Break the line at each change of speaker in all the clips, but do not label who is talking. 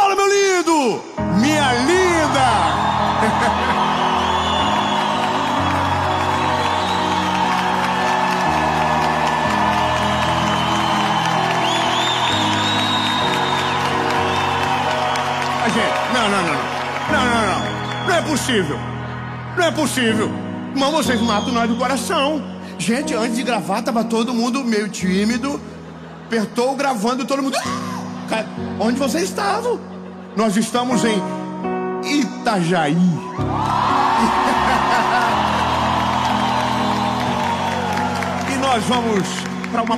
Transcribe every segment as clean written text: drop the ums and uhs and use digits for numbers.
bola, meu lindo! Minha linda! Gente, não é possível. Não é possível. Mas vocês matam nós do coração. Gente, antes de gravar, tava todo mundo meio tímido. Apertou gravando, todo mundo... Onde vocês estavam? Nós estamos em Itajaí. E nós vamos para uma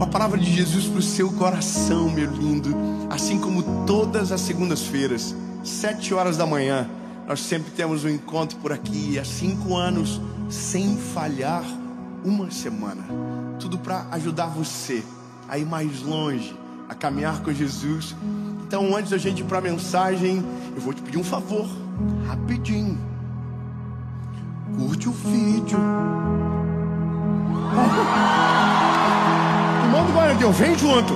palavra de Jesus para o seu coração, meu lindo. Assim como todas as segundas-feiras, 7 horas da manhã, nós sempre temos um encontro por aqui. Há 5 anos, sem falhar uma semana. Tudo para ajudar você a ir mais longe, a caminhar com Jesus. Então, antes da gente ir para a mensagem, eu vou te pedir um favor, rapidinho. Curte o vídeo. Manda agora, Deus, vem junto.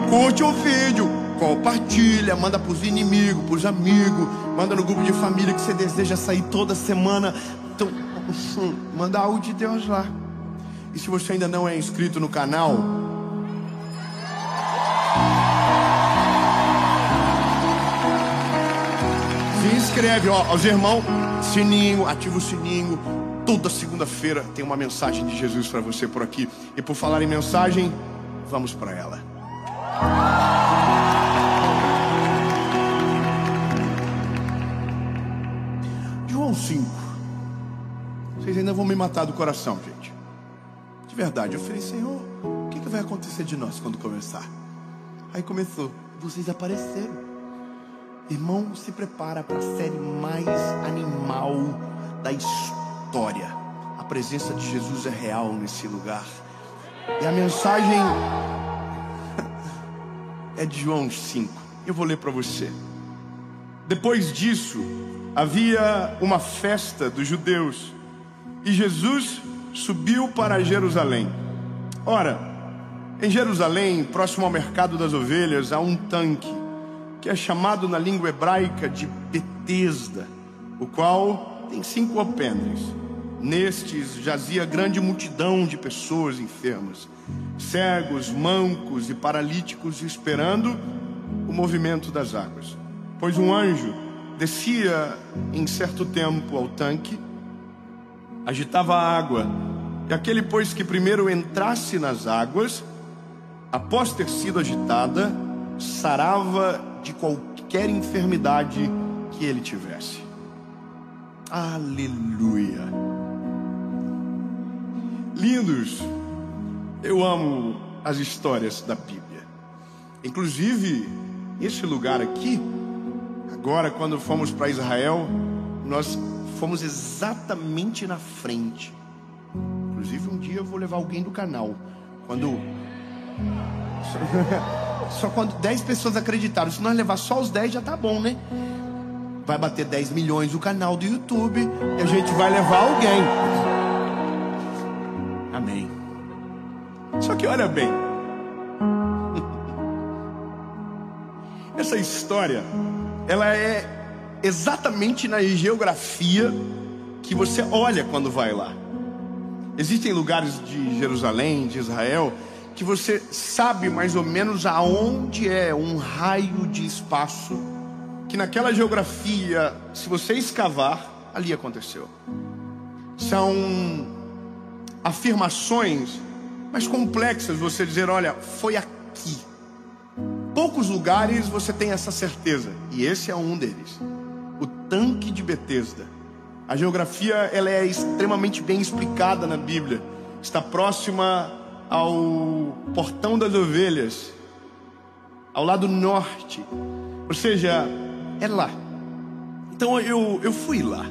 Curte o vídeo, compartilha, manda pros inimigos, pros amigos, manda no grupo de família que você deseja sair toda semana. Então, manda algo de Deus lá. E se você ainda não é inscrito no canal, se inscreve, ó, os irmãos, sininho, ativa o sininho. Toda segunda-feira tem uma mensagem de Jesus para você por aqui. E por falar em mensagem, vamos para ela. João 5. Vocês ainda vão me matar do coração, gente. De verdade, eu falei, Senhor, o que vai acontecer de nós quando começar? Aí começou, vocês apareceram. Irmão, se prepara para a série mais animal da história. A presença de Jesus é real nesse lugar. E a mensagem é de João 5. Eu vou ler para você. Depois disso, havia uma festa dos judeus e Jesus subiu para Jerusalém. Ora, em Jerusalém, próximo ao mercado das ovelhas, há um tanque que é chamado na língua hebraica de Betesda, o qual tem 5 alpendres. Nestes jazia grande multidão de pessoas enfermas, cegos, mancos e paralíticos, esperando o movimento das águas. Pois um anjo descia em certo tempo ao tanque, agitava a água, e aquele, pois, que primeiro entrasse nas águas, após ter sido agitada, sarava de qualquer enfermidade que ele tivesse. Aleluia. Lindos, eu amo as histórias da Bíblia. Inclusive, esse lugar aqui, agora quando fomos para Israel, nós fomos exatamente na frente. Inclusive, um dia eu vou levar alguém do canal. Só quando 10 pessoas acreditaram. Se nós levar só os 10 já tá bom, né? Vai bater 10 milhões o canal do YouTube e a gente vai levar alguém. Amém. Só que olha bem, essa história, ela é exatamente na geografia que você olha quando vai lá. Existem lugares de Jerusalém, de Israel, que você sabe mais ou menos aonde é um raio de espaço, que naquela geografia, se você escavar, ali aconteceu. São afirmações mais complexas, você dizer, olha, foi aqui. Poucos lugares você tem essa certeza, e esse é um deles. O tanque de Betesda. A geografia, ela é extremamente bem explicada na Bíblia. Está próxima ao portão das ovelhas, ao lado norte, ou seja, é lá. Então eu fui lá.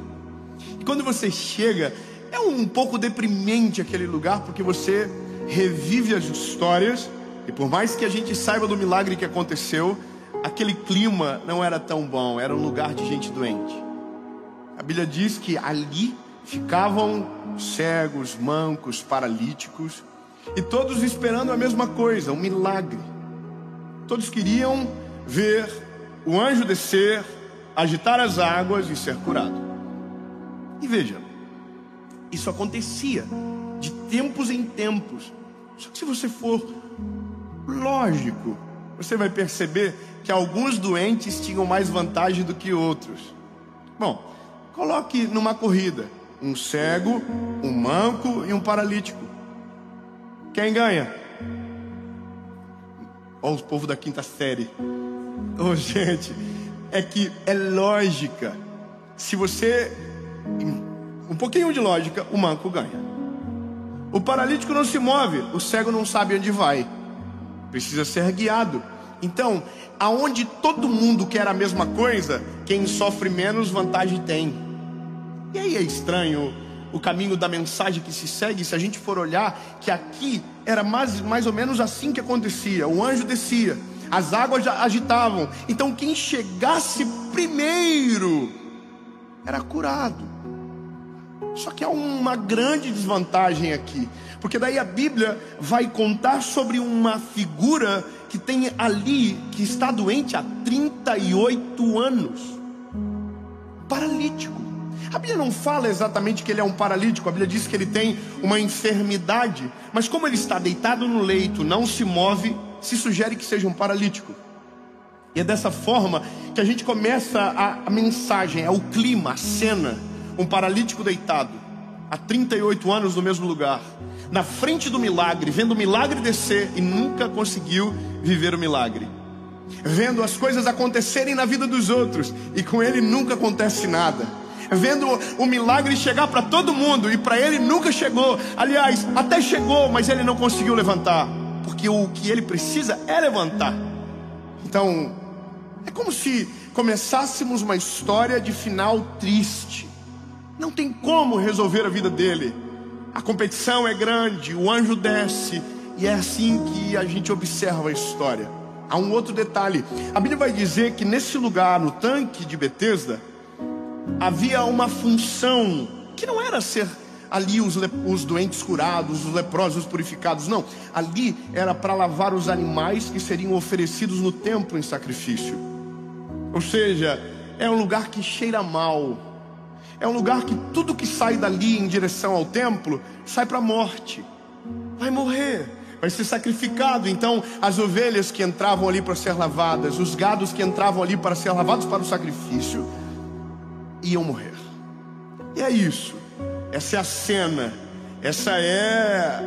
E quando você chega, é um pouco deprimente aquele lugar, porque você revive as histórias, e por mais que a gente saiba do milagre que aconteceu, aquele clima não era tão bom, era um lugar de gente doente. A Bíblia diz que ali ficavam cegos, mancos, paralíticos, e todos esperando a mesma coisa, um milagre. Todos queriam ver o anjo descer, agitar as águas e ser curado. E veja, isso acontecia de tempos em tempos. Só que se você for lógico, você vai perceber que alguns doentes tinham mais vantagem do que outros. Bom, coloque numa corrida um cego, um manco e um paralítico. Quem ganha? Olha o povo da quinta série. Oh, gente, é que é lógica. Se você... um pouquinho de lógica, o manco ganha. O paralítico não se move, o cego não sabe onde vai. Precisa ser guiado. Então, aonde todo mundo quer a mesma coisa, quem sofre menos vantagem tem. E aí é estranho o caminho da mensagem que se segue, se a gente for olhar, que aqui era mais ou menos assim que acontecia. O anjo descia, as águas já agitavam. Então quem chegasse primeiro era curado. Só que há uma grande desvantagem aqui, porque daí a Bíblia vai contar sobre uma figura que tem ali, que está doente há 38 anos, paralítico. A Bíblia não fala exatamente que ele é um paralítico, a Bíblia diz que ele tem uma enfermidade, mas como ele está deitado no leito, não se move, se sugere que seja um paralítico. E é dessa forma que a gente começa a mensagem, é o clima, a cena. Um paralítico deitado há 38 anos no mesmo lugar, na frente do milagre, vendo o milagre descer e nunca conseguiu viver o milagre, vendo as coisas acontecerem na vida dos outros e com ele nunca acontece nada, vendo o milagre chegar para todo mundo e para ele nunca chegou. Aliás, até chegou, mas ele não conseguiu levantar, porque o que ele precisa é levantar. Então é como se começássemos uma história de final triste. Não tem como resolver a vida dele. A competição é grande, o anjo desce, e é assim que a gente observa a história. Há um outro detalhe. A Bíblia vai dizer que nesse lugar, no tanque de Betesda, havia uma função que não era ser ali os doentes curados, os leprosos purificados. Não, ali era para lavar os animais que seriam oferecidos no templo em sacrifício. Ou seja, é um lugar que cheira mal. É um lugar que tudo que sai dali em direção ao templo sai para a morte. Vai morrer, vai ser sacrificado. Então as ovelhas que entravam ali para ser lavadas, os gados que entravam ali para ser lavados para o sacrifício, iam morrer. E é isso. Essa é a cena. Essa é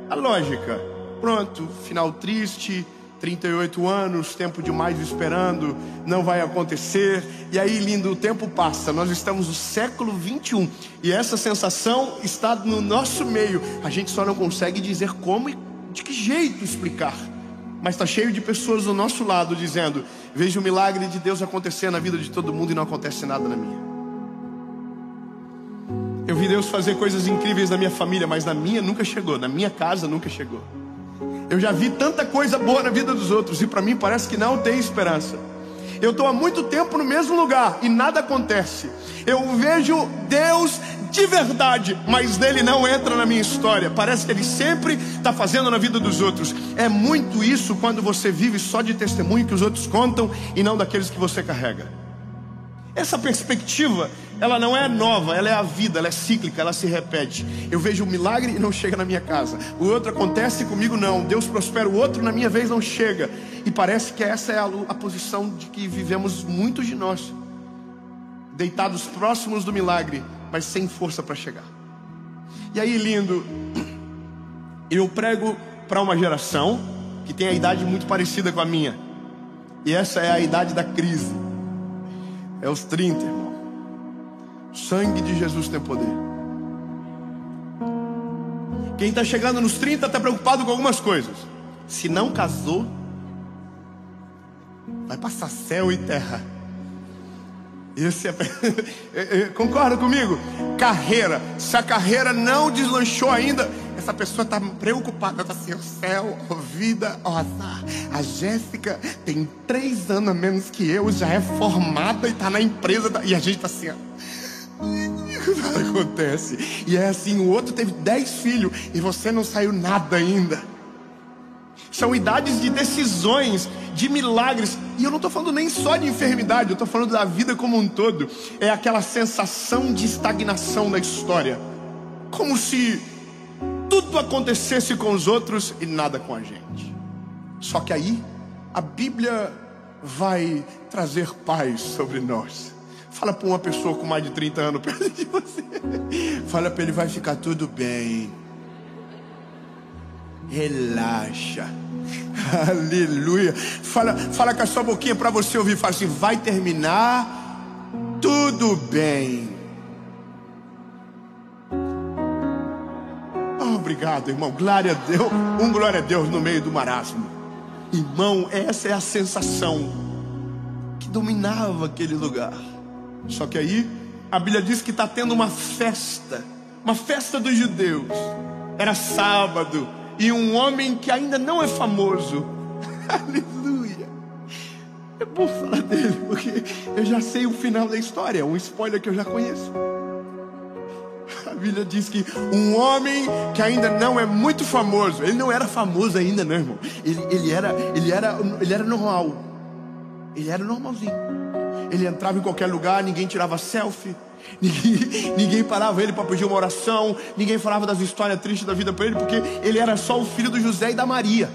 a lógica. Pronto, final triste. 38 anos, tempo demais esperando, não vai acontecer. E aí, lindo, o tempo passa. Nós estamos no século 21 e essa sensação está no nosso meio. A gente só não consegue dizer como e de que jeito explicar. Mas está cheio de pessoas do nosso lado dizendo: vejo o milagre de Deus acontecer na vida de todo mundo e não acontece nada na minha. Eu vi Deus fazer coisas incríveis na minha família, mas na minha nunca chegou, na minha casa nunca chegou. Eu já vi tanta coisa boa na vida dos outros e para mim parece que não tem esperança. Eu estou há muito tempo no mesmo lugar e nada acontece. Eu vejo Deus de verdade, mas nele não entra na minha história. Parece que ele sempre está fazendo na vida dos outros. É muito isso quando você vive só de testemunho que os outros contam e não daqueles que você carrega. Essa perspectiva, ela não é nova, ela é a vida, ela é cíclica, ela se repete. Eu vejo um milagre e não chega na minha casa. O outro acontece comigo não. Deus prospera o outro, na minha vez não chega. E parece que essa é a posição de que vivemos muitos de nós. Deitados próximos do milagre, mas sem força para chegar. E aí, lindo, eu prego para uma geração que tem a idade muito parecida com a minha. E essa é a idade da crise. É os 30, irmão. O sangue de Jesus tem poder. Quem está chegando nos 30 está preocupado com algumas coisas. Se não casou, vai passar céu e terra. Esse concorda comigo? Carreira. Se a carreira não deslanchou ainda, essa pessoa está preocupada. Está assim: o céu, a vida, o azar. A Jéssica tem 3 anos a menos que eu, já é formada e está na empresa. E a gente está assim: nada acontece. E é assim: o outro teve 10 filhos e você não saiu nada ainda. São idades de decisões, de milagres. E eu não estou falando nem só de enfermidade, eu estou falando da vida como um todo. É aquela sensação de estagnação na história, como se tudo acontecesse com os outros e nada com a gente. Só que aí a Bíblia vai trazer paz sobre nós. Fala para uma pessoa com mais de 30 anos perto de você. Fala para ele: vai ficar tudo bem. Relaxa. Aleluia. Fala com a sua boquinha para você ouvir. Fala assim: vai terminar tudo bem. Oh, obrigado, irmão. Glória a Deus. Glória a Deus no meio do marasmo. Irmão, essa é a sensação que dominava aquele lugar. Só que aí a Bíblia diz que está tendo uma festa dos judeus. Era sábado, e um homem que ainda não é famoso, aleluia, é bom falar dele, porque eu já sei o final da história, um spoiler que eu já conheço. A Bíblia diz que um homem que ainda não é muito famoso, ele não era famoso ainda não, irmão. Ele era normal. Ele era normalzinho. Ele entrava em qualquer lugar, ninguém tirava selfie, ninguém parava ele para pedir uma oração, ninguém falava das histórias tristes da vida para ele, porque ele era só o filho do José e da Maria.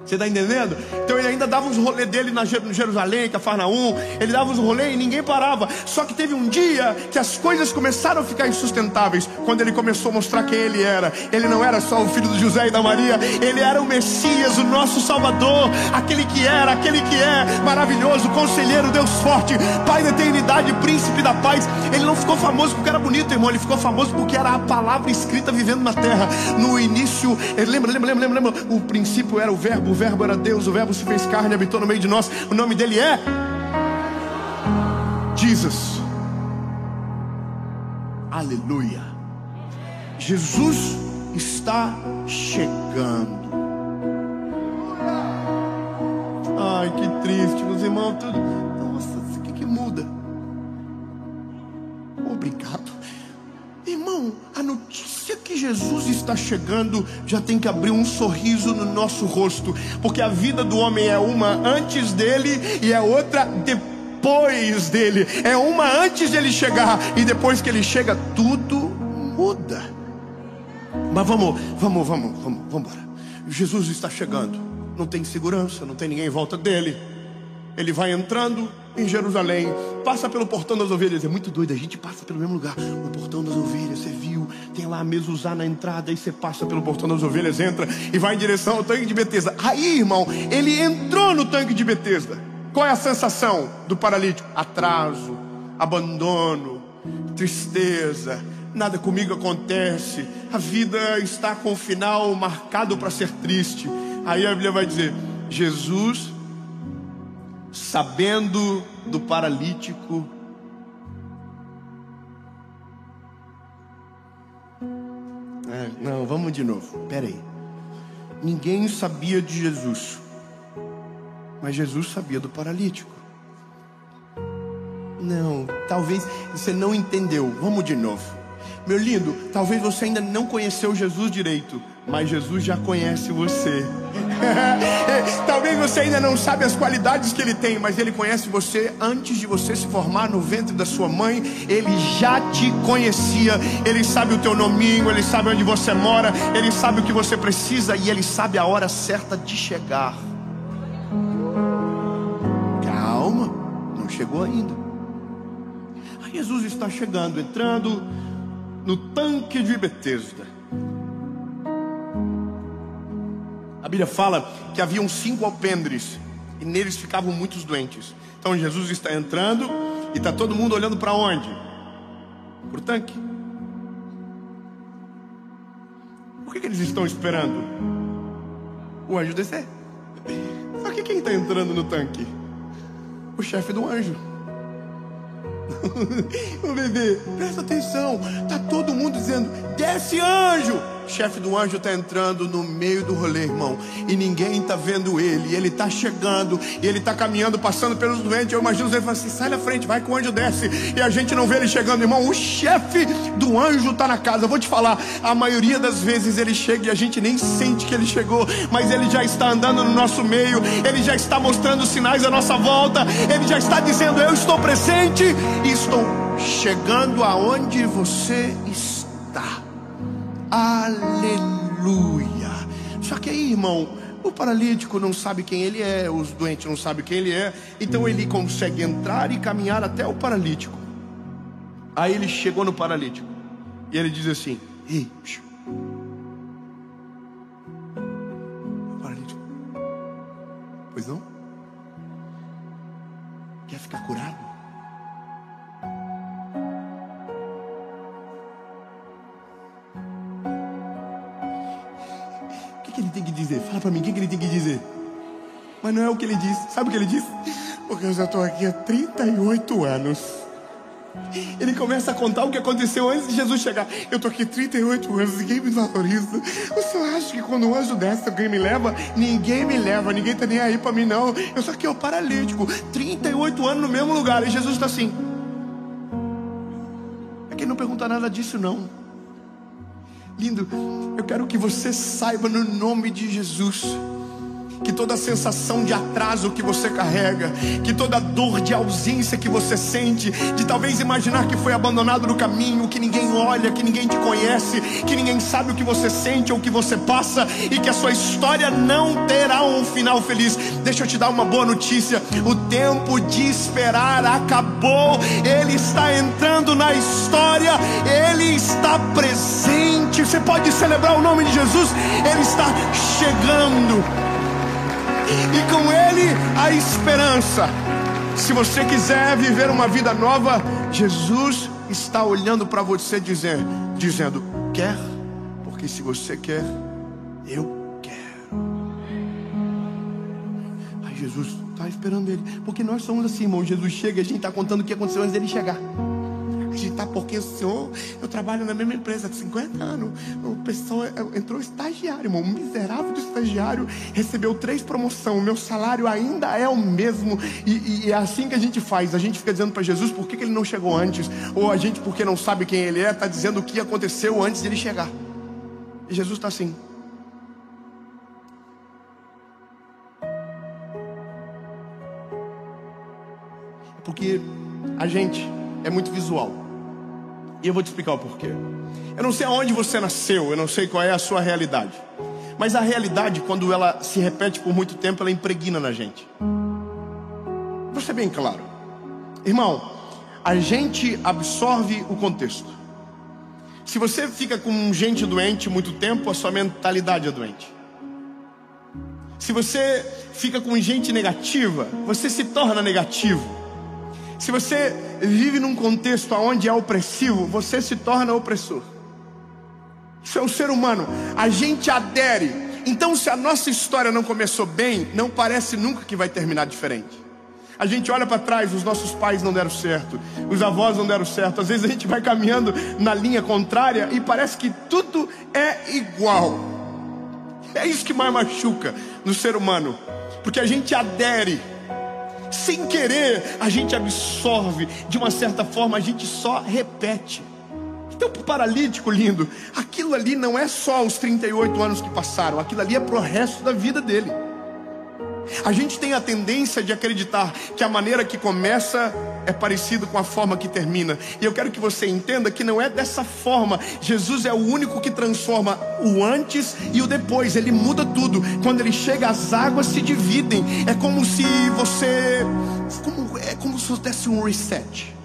Você está entendendo? Então ele ainda dava os rolês dele no Jerusalém, Cafarnaum. Ele dava os rolês e ninguém parava. Só que teve um dia que as coisas começaram a ficar insustentáveis, quando ele começou a mostrar quem ele era. Ele não era só o filho do José e da Maria, ele era o Messias, o nosso Salvador, aquele que é maravilhoso, conselheiro, Deus forte, Pai da eternidade, príncipe da paz. Ele não ficou famoso porque era bonito, irmão. Ele ficou famoso porque era a palavra escrita vivendo na terra. No início, lembra, o princípio era o verbo era Deus, o verbo se fez carne e habitou no meio de nós. O nome dele é Jesus. Aleluia. Jesus está chegando. Ai, que triste, meus irmãos. Nossa, o que muda? Obrigado. Irmão, a notícia que Jesus está chegando já tem que abrir um sorriso no nosso rosto, porque a vida do homem é uma antes dele e é outra depois dele. É uma antes de ele chegar, e depois que ele chega tudo muda. Mas vamos embora. Jesus está chegando. Não tem segurança, não tem ninguém em volta dele. Ele vai entrando em Jerusalém, passa pelo portão das ovelhas. É muito doido, a gente passa pelo mesmo lugar. O portão das ovelhas, você viu? Tem lá a mezuzá na entrada. Aí você passa pelo portão das ovelhas, entra e vai em direção ao tanque de Betesda. Aí, irmão, ele entrou no tanque de Betesda. Qual é a sensação do paralítico? Atraso, abandono, tristeza. Nada comigo acontece. A vida está com o final marcado para ser triste. Aí a Bíblia vai dizer: Jesus, sabendo do paralítico, não, vamos de novo. Pera aí. Ninguém sabia de Jesus, mas Jesus sabia do paralítico. Não, talvez você não entendeu. Vamos de novo. Meu lindo, talvez você ainda não conheceu Jesus direito, mas Jesus já conhece você. Talvez você ainda não sabe as qualidades que Ele tem, mas Ele conhece você antes de você se formar no ventre da sua mãe. Ele já te conhecia. Ele sabe o teu nominho, Ele sabe onde você mora, Ele sabe o que você precisa, e Ele sabe a hora certa de chegar. Calma, não chegou ainda. Aí Jesus está chegando, entrando no tanque de Betesda. A Bíblia fala que haviam 5 alpendres e neles ficavam muitos doentes. Então Jesus está entrando e está todo mundo olhando para onde? Para o tanque. Por que eles estão esperando o anjo descer? Só que quem está entrando no tanque? O chefe do anjo. Ô bebê, presta atenção. Tá todo mundo dizendo: desce, anjo. o chefe do anjo está entrando no meio do rolê, irmão, e ninguém está vendo ele. Ele está chegando, e ele está caminhando, passando pelos doentes. Eu imagino ele falando assim: sai na frente, vai que o anjo desce. E a gente não vê ele chegando, irmão. O chefe do anjo está na casa. Eu vou te falar, a maioria das vezes ele chega e a gente nem sente que ele chegou, mas ele já está andando no nosso meio. Ele já está mostrando sinais à nossa volta. Ele já está dizendo: eu estou presente e estou chegando aonde você está. Aleluia. Só que aí, irmão, o paralítico não sabe quem ele é, os doentes não sabem quem ele é. Então ele consegue entrar e caminhar até o paralítico. Aí ele chegou no paralítico e ele diz assim: ei, paralítico, pois não? Quer ficar curado? O que ele tem que dizer? Fala pra mim, o que ele tem que dizer? Mas não é o que ele diz. Sabe o que ele diz? Porque eu já estou aqui há 38 anos. Ele começa a contar o que aconteceu antes de Jesus chegar. Eu estou aqui 38 anos, ninguém me valoriza. O senhor acha que quando o anjo desce, alguém me leva? Ninguém me leva, ninguém está nem aí para mim não. Eu só que eu paralítico, 38 anos no mesmo lugar. E Jesus está assim. É que ele não pergunta nada disso não. Lindo, eu quero que você saiba no nome de Jesus que toda sensação de atraso que você carrega, que toda dor de ausência que você sente, de talvez imaginar que foi abandonado no caminho, que ninguém olha, que ninguém te conhece, que ninguém sabe o que você sente ou o que você passa, e que a sua história não terá um final feliz. Deixa eu te dar uma boa notícia: o tempo de esperar acabou. Ele está entrando na história, Ele está presente. Você pode celebrar o nome de Jesus. Ele está chegando, e com Ele a esperança. Se você quiser viver uma vida nova, Jesus está olhando para você dizendo: quer? Porque se você quer, eu quero. Ai, Jesus está esperando ele. Porque nós somos assim, irmão. Jesus chega e a gente está contando o que aconteceu antes dele chegar. A gente está, porque o senhor, eu trabalho na mesma empresa há 50 anos. O pessoal entrou estagiário, irmão, um miserável do estagiário, recebeu 3 promoções, o meu salário ainda é o mesmo. E é assim que a gente faz. A gente fica dizendo para Jesus por que ele não chegou antes, ou a gente, porque não sabe quem ele é, está dizendo o que aconteceu antes de ele chegar. E Jesus está assim. Porque a gente é muito visual. E eu vou te explicar o porquê. Eu não sei aonde você nasceu, eu não sei qual é a sua realidade, mas a realidade, quando ela se repete por muito tempo, ela impregna na gente. Vou ser bem claro, irmão, a gente absorve o contexto. Se você fica com gente doente muito tempo, a sua mentalidade é doente. Se você fica com gente negativa, você se torna negativo. Se você vive num contexto onde é opressivo, você se torna opressor. Isso é o ser humano. A gente adere. Então, se a nossa história não começou bem, não parece nunca que vai terminar diferente. A gente olha para trás, os nossos pais não deram certo, os avós não deram certo. Às vezes a gente vai caminhando na linha contrária e parece que tudo é igual. É isso que mais machuca no ser humano, porque a gente adere. Sem querer, a gente absorve. De uma certa forma, a gente só repete. Então, para o paralítico, lindo, aquilo ali não é só os 38 anos que passaram. Aquilo ali é pro resto da vida dele. A gente tem a tendência de acreditar que a maneira que começa é parecida com a forma que termina. E eu quero que você entenda que não é dessa forma. Jesus é o único que transforma o antes e o depois. Ele muda tudo. Quando ele chega, as águas se dividem. É como se você... É como se desse um reset.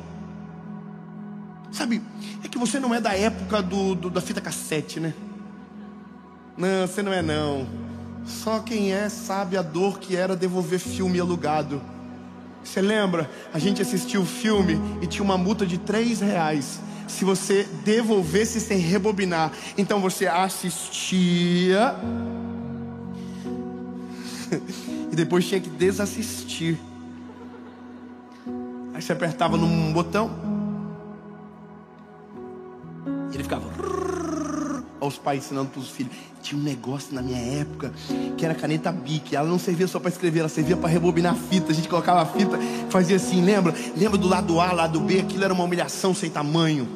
Sabe? É que você não é da época da fita cassete, né? Não, você não é não. Só quem é sabe a dor que era devolver filme alugado. Você lembra? A gente assistiu o filme e tinha uma multa de R$3 se você devolvesse sem rebobinar. Então você assistia e depois tinha que desassistir. Aí você apertava num botão e ele ficava... Ou os pais ensinando para os filhos. Tinha um negócio na minha época que era caneta Bic. Ela não servia só para escrever, ela servia para rebobinar a fita. A gente colocava a fita, fazia assim, lembra? Lembra do lado A, lado B? Aquilo era uma humilhação sem tamanho.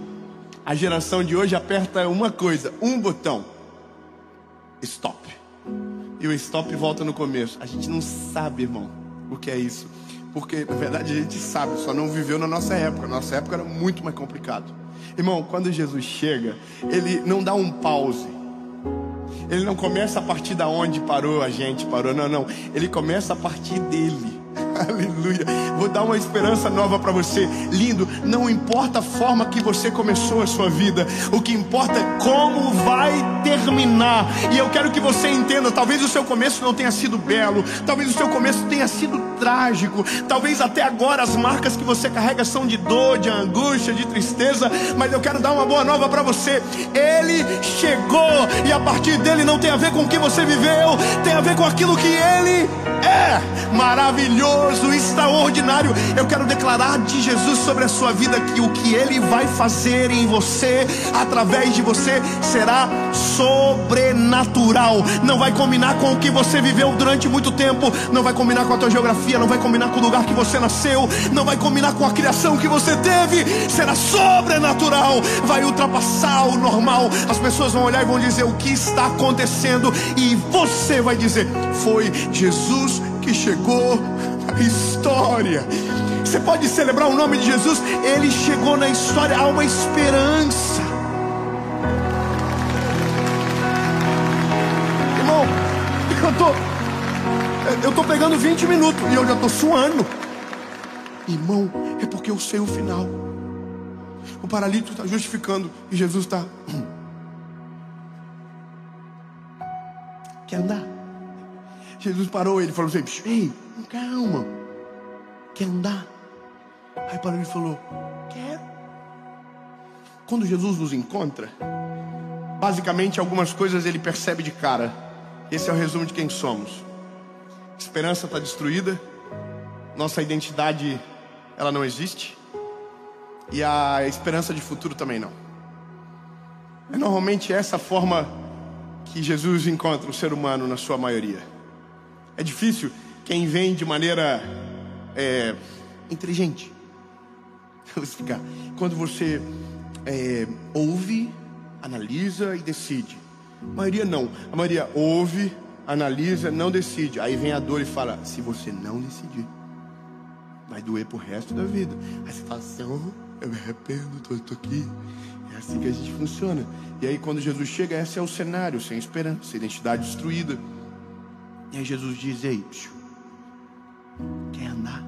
A geração de hoje aperta uma coisa, um botão: stop. E o stop volta no começo. A gente não sabe, irmão, o que é isso. Porque, na verdade, a gente sabe, só não viveu na nossa época. Nossa época era muito mais complicado. Irmão, quando Jesus chega, Ele não dá um pause. Ele não começa a partir da onde a gente parou. Não. Ele começa a partir dele. Aleluia. Vou dar uma esperança nova para você. Lindo, não importa a forma que você começou a sua vida, o que importa é como vai terminar. E eu quero que você entenda, talvez o seu começo não tenha sido belo, talvez o seu começo tenha sido trágico, talvez até agora as marcas que você carrega são de dor, de angústia, de tristeza, mas eu quero dar uma boa nova para você. Ele chegou, e a partir dele não tem a ver com o que você viveu, tem a ver com aquilo que ele é. Maravilhoso, extraordinário. Eu quero declarar de Jesus sobre a sua vida que o que Ele vai fazer em você, através de você, será sobrenatural. Não vai combinar com o que você viveu durante muito tempo, não vai combinar com a tua geografia, não vai combinar com o lugar que você nasceu, não vai combinar com a criação que você teve. Será sobrenatural, vai ultrapassar o normal. As pessoas vão olhar e vão dizer: o que está acontecendo? E você vai dizer: foi Jesus que chegou na história. Você pode celebrar o nome de Jesus. Ele chegou na história. Há uma esperança. Irmão, eu tô pegando 20 minutos e eu já tô suando. Irmão, é porque eu sei o final. O paralítico está justificando e Jesus está: quer andar? Jesus parou, ele falou assim: ei, calma, quer andar? Aí parou e falou: quero. Quando Jesus nos encontra, basicamente algumas coisas ele percebe de cara. Esse é o resumo de quem somos. A esperança está destruída, nossa identidade, ela não existe, e a esperança de futuro também não. É normalmente essa forma que Jesus encontra o ser humano na sua maioria. É difícil quem vem de maneira inteligente. Vou explicar. Quando você ouve, analisa e decide. A maioria não. A maioria ouve, analisa, não decide. Aí vem a dor e fala: se você não decidir, vai doer pro resto da vida. Aí você fala assim: eu me arrependo, tô aqui. É assim que a gente funciona. E aí quando Jesus chega, esse é o cenário: sem esperança, identidade destruída. E aí Jesus diz: ei, quer andar?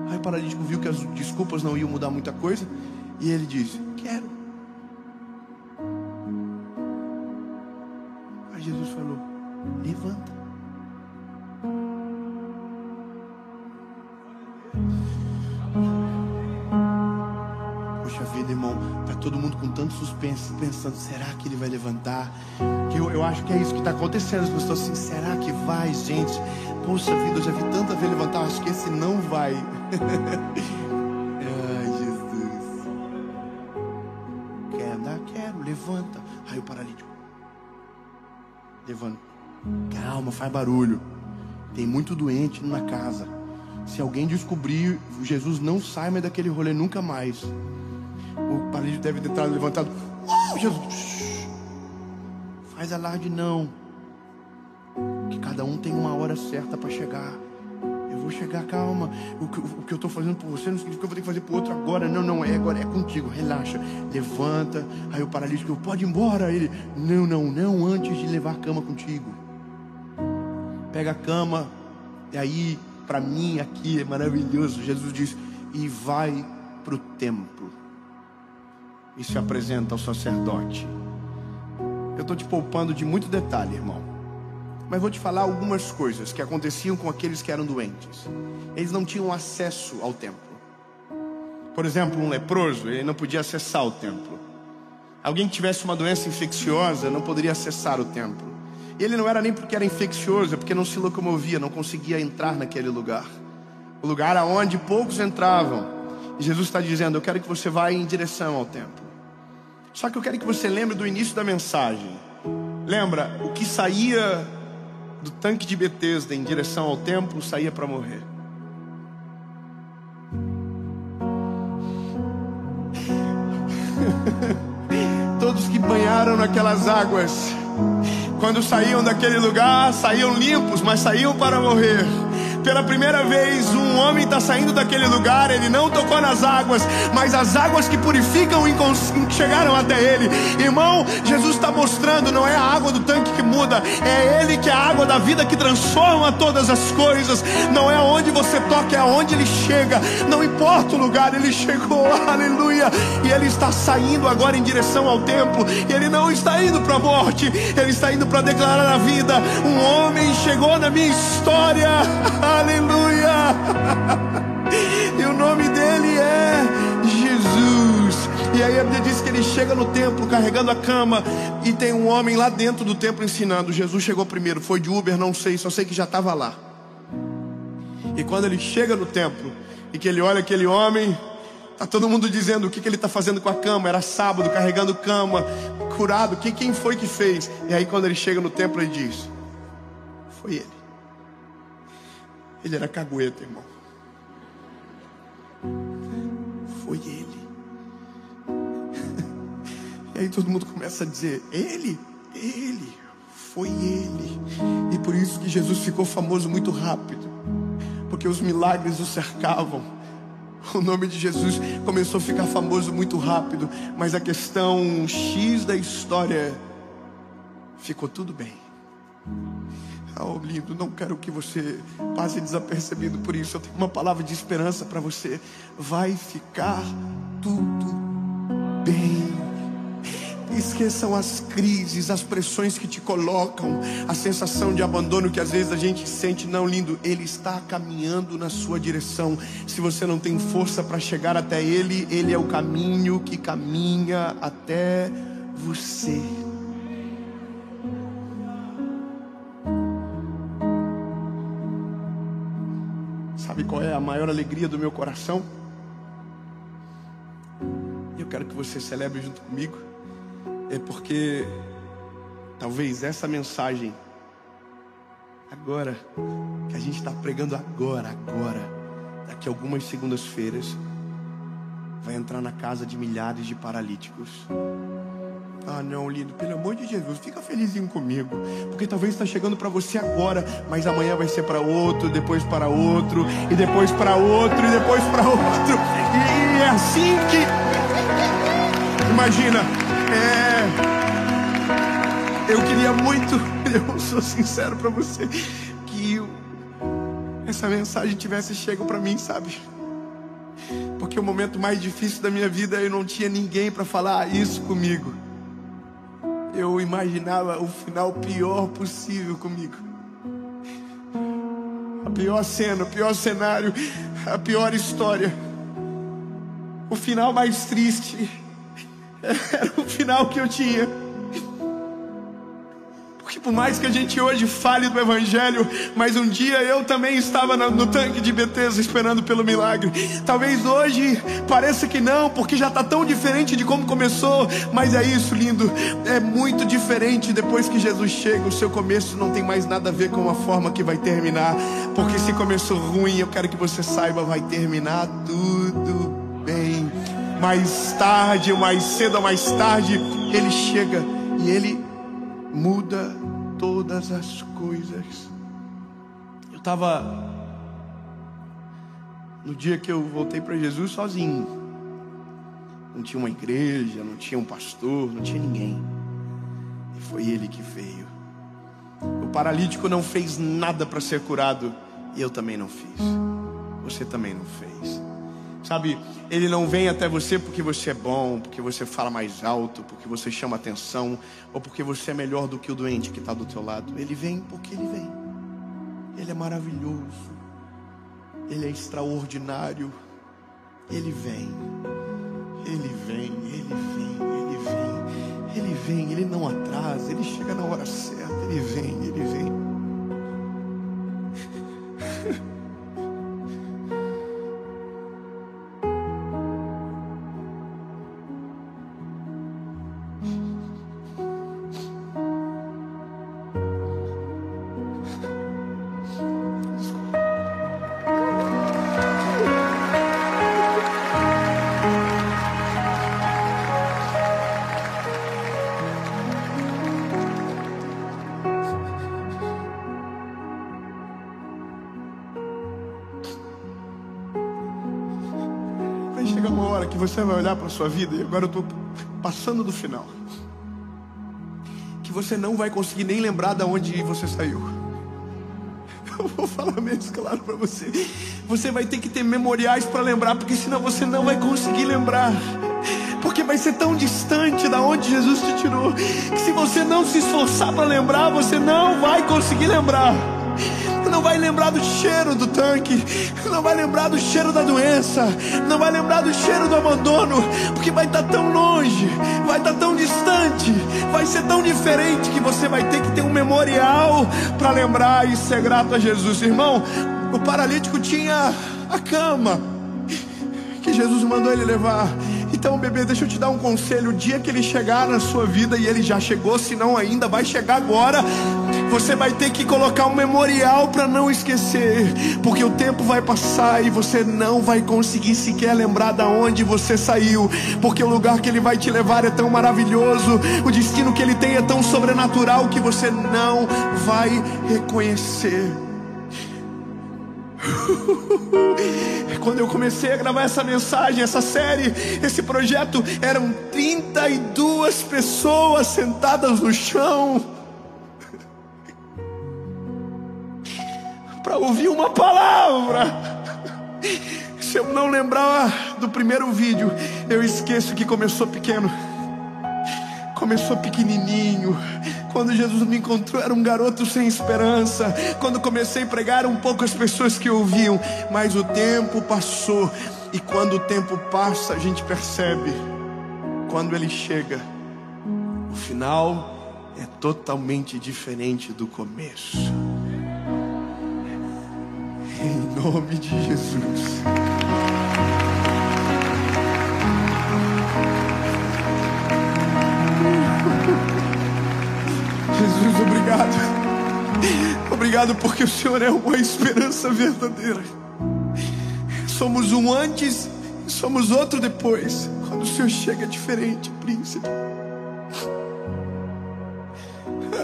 Aí o paralítico viu que as desculpas não iam mudar muita coisa, e ele diz: quero. Aí Jesus falou: levanta. Poxa vida, irmão, tá todo mundo com tanto suspense, pensando: será que ele vai levantar? Eu acho que é isso que está acontecendo. As pessoas assim: será que vai, gente? Poxa vida, eu já vi tanta vez levantar, acho que esse não vai. Ai, Jesus. Quer andar? Quero, levanta. Aí o paralítico: levanta. Calma, faz barulho. Tem muito doente na casa. Se alguém descobrir, Jesus não sai mais daquele rolê nunca mais. O paralítico deve ter estado levantado. Jesus, faz alarde não, que cada um tem uma hora certa para chegar. Eu vou chegar, calma. O que eu estou fazendo por você não significa que eu vou ter que fazer por outro agora. Não, agora é contigo, relaxa. Levanta. Aí o paralítico: pode ir embora. Ele: não, antes de levar a cama contigo. Pega a cama. E aí, para mim aqui é maravilhoso. Jesus diz: e vai para o templo e se apresenta ao sacerdote. Eu estou te poupando de muito detalhe, irmão, mas vou te falar algumas coisas que aconteciam com aqueles que eram doentes. Eles não tinham acesso ao templo. Por exemplo, um leproso, ele não podia acessar o templo. Alguém que tivesse uma doença infecciosa não poderia acessar o templo. E ele não era nem porque era infeccioso, é porque não se locomovia, não conseguia entrar naquele lugar. O lugar aonde poucos entravam. E Jesus está dizendo: eu quero que você vá em direção ao templo. Só que eu quero que você lembre do início da mensagem. Lembra, o que saía do tanque de Betesda em direção ao templo saía para morrer. Todos que banharam naquelas águas, quando saíam daquele lugar, saíam limpos, mas saíam para morrer. Pela primeira vez, um homem está saindo daquele lugar. Ele não tocou nas águas, mas as águas que purificam chegaram até ele. Irmão, Jesus está mostrando, não é a água do tanque que muda, é Ele que é a água da vida que transforma todas as coisas. Não é aonde você toca, é aonde Ele chega. Não importa o lugar, Ele chegou, aleluia. E Ele está saindo agora em direção ao templo. E Ele não está indo para a morte, Ele está indo para declarar a vida. Um homem chegou na minha história, aleluia. E o nome dele é Jesus. E aí a Bíblia diz que ele chega no templo carregando a cama, e tem um homem lá dentro do templo ensinando. Jesus chegou primeiro, foi de Uber, não sei, só sei que já estava lá. E quando ele chega no templo e que ele olha aquele homem, tá todo mundo dizendo o que ele está fazendo com a cama. Era sábado, carregando cama, curado. Quem foi que fez? E aí quando ele chega no templo, ele diz: foi ele. Ele era cagueta, irmão. Foi ele. E aí todo mundo começa a dizer: ele, foi ele. E por isso que Jesus ficou famoso muito rápido, porque os milagres o cercavam. O nome de Jesus começou a ficar famoso muito rápido. Mas a questão X da história, ficou tudo bem. Oh, lindo, não quero que você passe desapercebido por isso. Eu tenho uma palavra de esperança para você. Vai ficar tudo bem. Esqueçam as crises, as pressões que te colocam, a sensação de abandono que às vezes a gente sente. Não, lindo, Ele está caminhando na sua direção. Se você não tem força para chegar até Ele, Ele é o caminho que caminha até você. Sabe qual é a maior alegria do meu coração? Eu quero que você celebre junto comigo. É porque talvez essa mensagem agora, que a gente está pregando agora, daqui a algumas segundas-feiras, vai entrar na casa de milhares de paralíticos. Ah não, lindo, pelo amor de Jesus, fica felizinho comigo, porque talvez está chegando para você agora, mas amanhã vai ser para outro, depois para outro, e depois para outro, e depois para outro. E é assim que... Imagina, eu queria muito, eu sou sincero para você, que essa mensagem tivesse chego para mim, sabe? Porque o momento mais difícil da minha vida, eu não tinha ninguém para falar isso comigo. Eu imaginava o final pior possível comigo. A pior cena, o pior cenário, a pior história. O final mais triste era o final que eu tinha. Porque por mais que a gente hoje fale do Evangelho, mas um dia eu também estava no tanque de Betesda esperando pelo milagre. Talvez hoje pareça que não, porque já está tão diferente de como começou. Mas é isso, lindo, é muito diferente. Depois que Jesus chega, o seu começo não tem mais nada a ver com a forma que vai terminar. Porque se começou ruim, eu quero que você saiba, vai terminar tudo bem. Mais tarde, mais cedo ou mais tarde, Ele chega e Ele muda todas as coisas. Eu estava no dia que eu voltei para Jesus sozinho. Não tinha uma igreja, não tinha um pastor, não tinha ninguém. E foi Ele que veio. O paralítico não fez nada para ser curado, e eu também não fiz. Você também não fez. Sabe, Ele não vem até você porque você é bom, porque você fala mais alto, porque você chama atenção, ou porque você é melhor do que o doente que está do teu lado. Ele vem porque Ele vem. Ele é maravilhoso. Ele é extraordinário. Ele vem. Ele vem, Ele vem, Ele vem. Ele vem, Ele não atrasa, Ele chega na hora certa. Ele vem, Ele vem. vai chegar uma hora que você vai olhar para a sua vida, e agora eu estou passando do final, que você não vai conseguir nem lembrar de onde você saiu. Eu vou falar mesmo claro para você. Você vai ter que ter memoriais para lembrar, porque senão você não vai conseguir lembrar. Porque vai ser tão distante da onde Jesus te tirou, que se você não se esforçar para lembrar, você não vai conseguir lembrar. Não vai lembrar do cheiro do tanque, não vai lembrar do cheiro da doença, não vai lembrar do cheiro do abandono, porque vai estar tão longe, vai estar tão distante, vai ser tão diferente, que você vai ter que ter um memorial para lembrar e ser grato a Jesus. Irmão, o paralítico tinha a cama que Jesus mandou ele levar. Então, bebê, deixa eu te dar um conselho. O dia que ele chegar na sua vida, e ele já chegou, se não ainda vai chegar agora, você vai ter que colocar um memorial para não esquecer, porque o tempo vai passar e você não vai conseguir sequer lembrar de onde você saiu, porque o lugar que ele vai te levar é tão maravilhoso, o destino que ele tem é tão sobrenatural, que você não vai reconhecer. Quando eu comecei a gravar essa mensagem, essa série, esse projeto, eram 32 pessoas sentadas no chão para ouvir uma palavra. Se eu não lembrar do primeiro vídeo, eu esqueço que começou pequeno, começou pequenininho. Quando Jesus me encontrou, era um garoto sem esperança. Quando comecei a pregar, eram poucas pessoas que ouviam. Mas o tempo passou, e quando o tempo passa, a gente percebe, quando ele chega, o final é totalmente diferente do começo. Em nome de Jesus. Jesus, obrigado. Obrigado porque o Senhor é uma esperança verdadeira. Somos um antes e somos outro depois. Quando o Senhor chega é diferente, príncipe.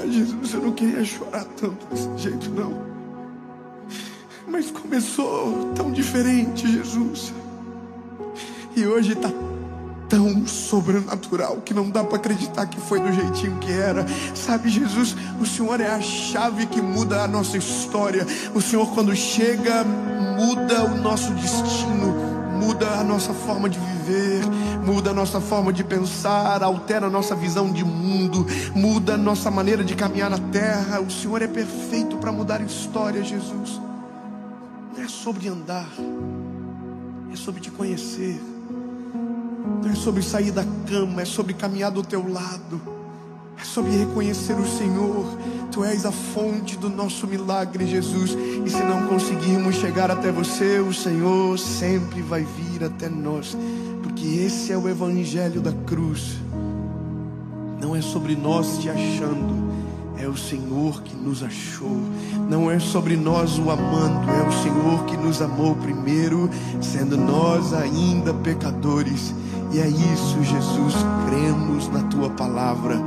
Jesus, eu não queria chorar tanto desse jeito, não. Mas começou tão diferente, Jesus. E hoje está tão sobrenatural que não dá para acreditar que foi do jeitinho que era. Sabe, Jesus, o Senhor é a chave que muda a nossa história. O Senhor, quando chega, muda o nosso destino, muda a nossa forma de viver, muda a nossa forma de pensar, altera a nossa visão de mundo, muda a nossa maneira de caminhar na terra. O Senhor é perfeito para mudar a história, Jesus. Não é sobre andar, é sobre te conhecer. Não é sobre sair da cama, é sobre caminhar do teu lado, é sobre reconhecer o Senhor. Tu és a fonte do nosso milagre, Jesus. E se não conseguirmos chegar até você, o Senhor sempre vai vir até nós, porque esse é o evangelho da cruz. Não é sobre nós te achando, é o Senhor que nos achou. Não é sobre nós o amando, é o Senhor que nos amou primeiro, sendo nós ainda pecadores. E é isso, Jesus, cremos na tua palavra.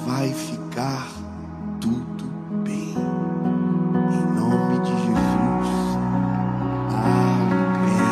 Vai ficar tudo bem, em nome de Jesus. Amém.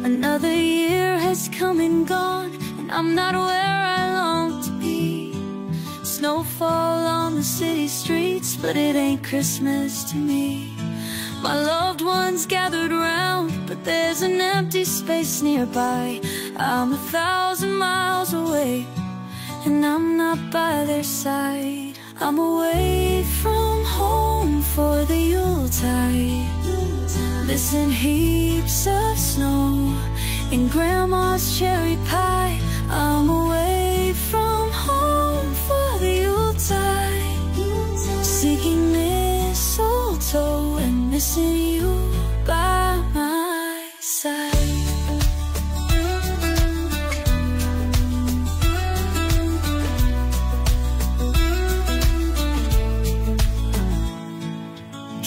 Another year has come and gone, and I'm not where I long to be. Snowfall on the city streets, but it ain't Christmas to me. My loved ones gathered round, but there's an empty space nearby. I'm 1,000 miles away, and I'm not by their side. I'm away from home for the Yuletide, missing heaps of snow and Grandma's cherry pie. I'm away from home for the Yuletide, seeking mistletoe and missing you by my side.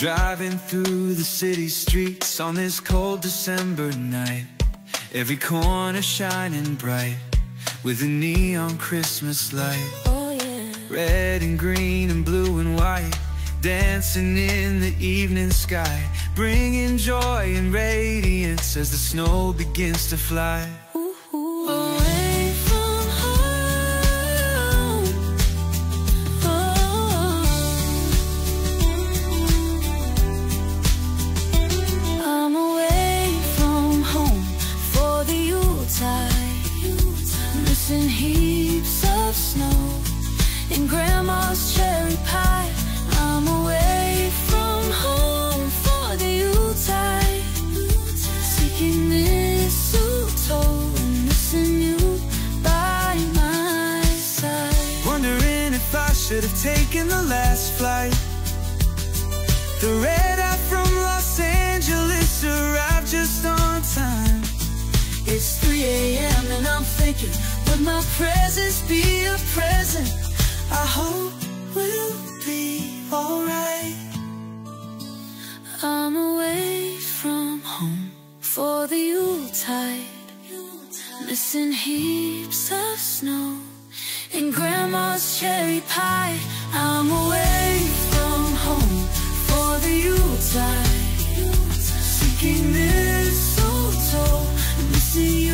driving through the city streets on this cold December night. Every corner shining bright with a neon Christmas light.
Oh yeah.
Red and green and blue and white, dancing in the evening sky, bringing joy and radiance as the snow begins to fly.
Away from home. I'm away from home for the Yuletide, missing heaps of snow and Grandma's cherry pie. I'm away from home for the Yuletide, seeking mistletoe and missing you by my side.
Wondering if I should have taken the last flight. The red eye from Los Angeles arrived just on time.
It's 3 a.m. and I'm thinking, would my presence be a present?
I hope we'll be alright.
I'm away from home for the Yuletide, missing heaps of snow and Grandma's cherry pie. I'm away from home for the Yuletide, seeking mistletoe, missing you